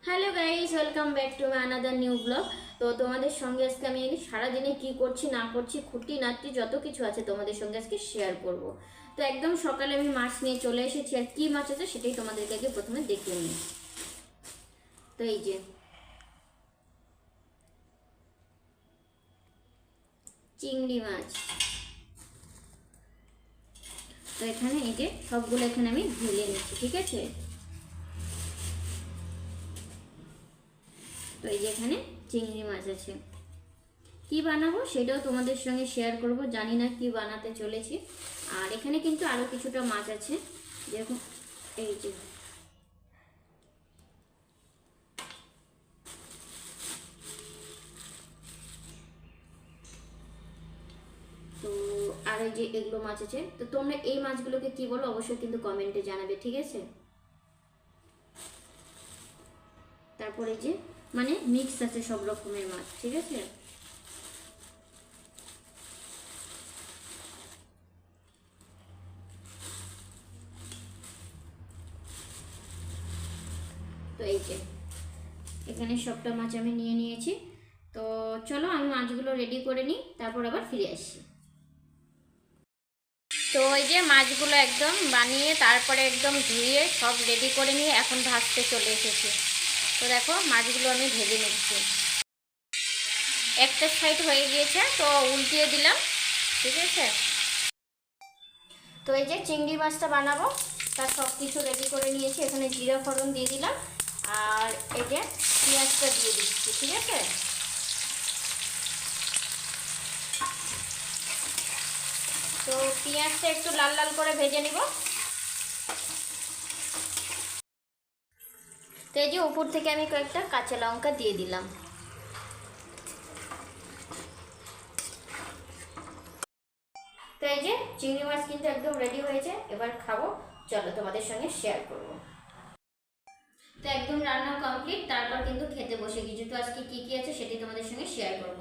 Hello guys, welcome back to my another new blog. তো তোমাদের সঙ্গে আজকে আমি সারাদিনে কি করছি না করছি খুঁটিনাটি যত কিছু আছে তোমাদের সঙ্গে আজকে শেয়ার করব। তো একদম সকালে আমি মাছ নিয়ে চলে এসেছি, আর কি মাছ আছে সেটাই তোমাদেরকে আগে প্রথমে দেখিয়ে নিই। তো এই যে চিংড়ি মাছ, তো এখানে এই যে সবগুলো এখানে আমি ঢেলে নিচ্ছি, ঠিক আছে। তো এই যে এখানে চিংড়ি মাছ আছে, কি বানাবো সেটাও তোমাদের সঙ্গে শেয়ার করব, জানি না কি বানাতে চলেছি। আর এখানে কিন্তু আরো কিছুটা মাছ আছে, যেরকম এই যে তো আর এই যে এগুলো মাছ আছে। তো তোমরা এই মাছগুলোকে কি বলো অবশ্যই কিন্তু কমেন্টে জানাবে, ঠিক আছে। তারপরে যে মানে মিক্স আছে সব রকমের মাছ, ঠিক আছে। তো এই যে এখানে সবটা মাছ আমি নিয়ে নিয়েছি। তো চলো আমি মাছগুলো রেডি করে নিই, তারপর আবার ফিরে আসি। তো এই যে মাছগুলো একদম বানিয়ে তারপরে একদম ধুয়ে সব রেডি করে নিয়ে এখন ভাজতে চলে এসেছি। তো দেখো মাছগুলো আমি ভেজে নিচ্ছি, একটা সাইড হয়ে গিয়েছে তো উল্টিয়ে দিলাম, ঠিক আছে। তো এই যে চিংড়ি মাছটা বানাবো তার সব কিছু রেডি করে নিয়েছি, এখানে জিরা ফোড়ন দিয়ে দিলাম, আর এই যে পেঁয়াজটা দিয়ে দিচ্ছি, ঠিক আছে। তো পেঁয়াজটা একটু লাল লাল করে ভেজে নিব। তো এই যে উপর থেকে আমি কয়েকটা কাঁচা লঙ্কা দিয়ে দিলাম। তো এই যে চিংড়ি মাছ কিন্তু একদম রেডি হয়েছে, এবার খাবো, চলো তোমাদের সঙ্গে শেয়ার করব। তো একদম রান্না কমপ্লিট, তারপর কিন্তু খেতে বসে গেছি। তো আজকে কি কি আছে সেটাই তোমাদের সঙ্গে শেয়ার করব।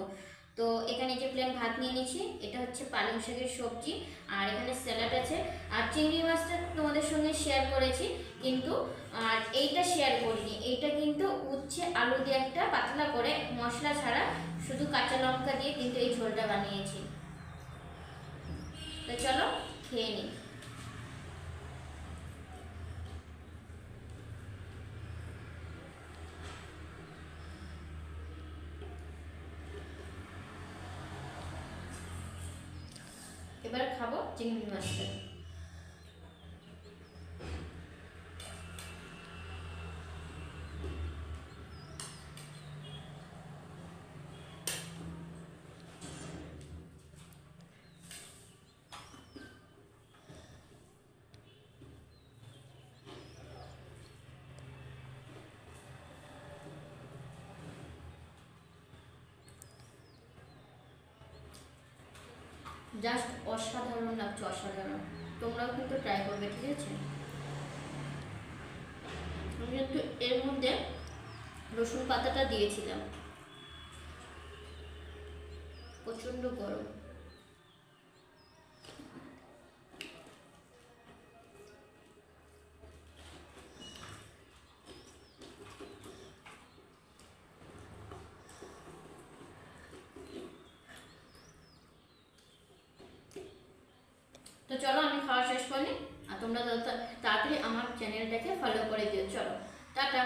তো এখানে যে প্লেন ভাত নিয়ে নিচ্ছি, এটা হচ্ছে পালং শাকের সবজি, আর এখানে স্যালাড আছে, আর চিংড়ি মাছটা তোমাদের সঙ্গে শেয়ার করেছি কিন্তু আর এইটা শেয়ার করিনি। এইটা কিন্তু উচ্ছে আলু দিয়ে একটা পাতলা করে মশলা ছাড়া শুধু কাঁচা লঙ্কা দিয়ে কিন্তু এই ঝোলটা বানিয়েছি। তো চলো খেয়ে নিই। এবার খাবো চিংড়ি মাছটা। জাস্ট অসাধারণ লাগছে, অসাধারণ। তোমরাও কিন্তু ট্রাই করবে, ঠিক আছে। আমি কিন্তু এর মধ্যে রসুন পাতাটা দিয়েছিলাম, প্রচন্ড গরম। তো চলো আমি খাওয়া শেষ করি, আর তোমরা তাড়াতাড়ি আমার চ্যানেলটাকে ফলো করে দিও। চলো টাটা।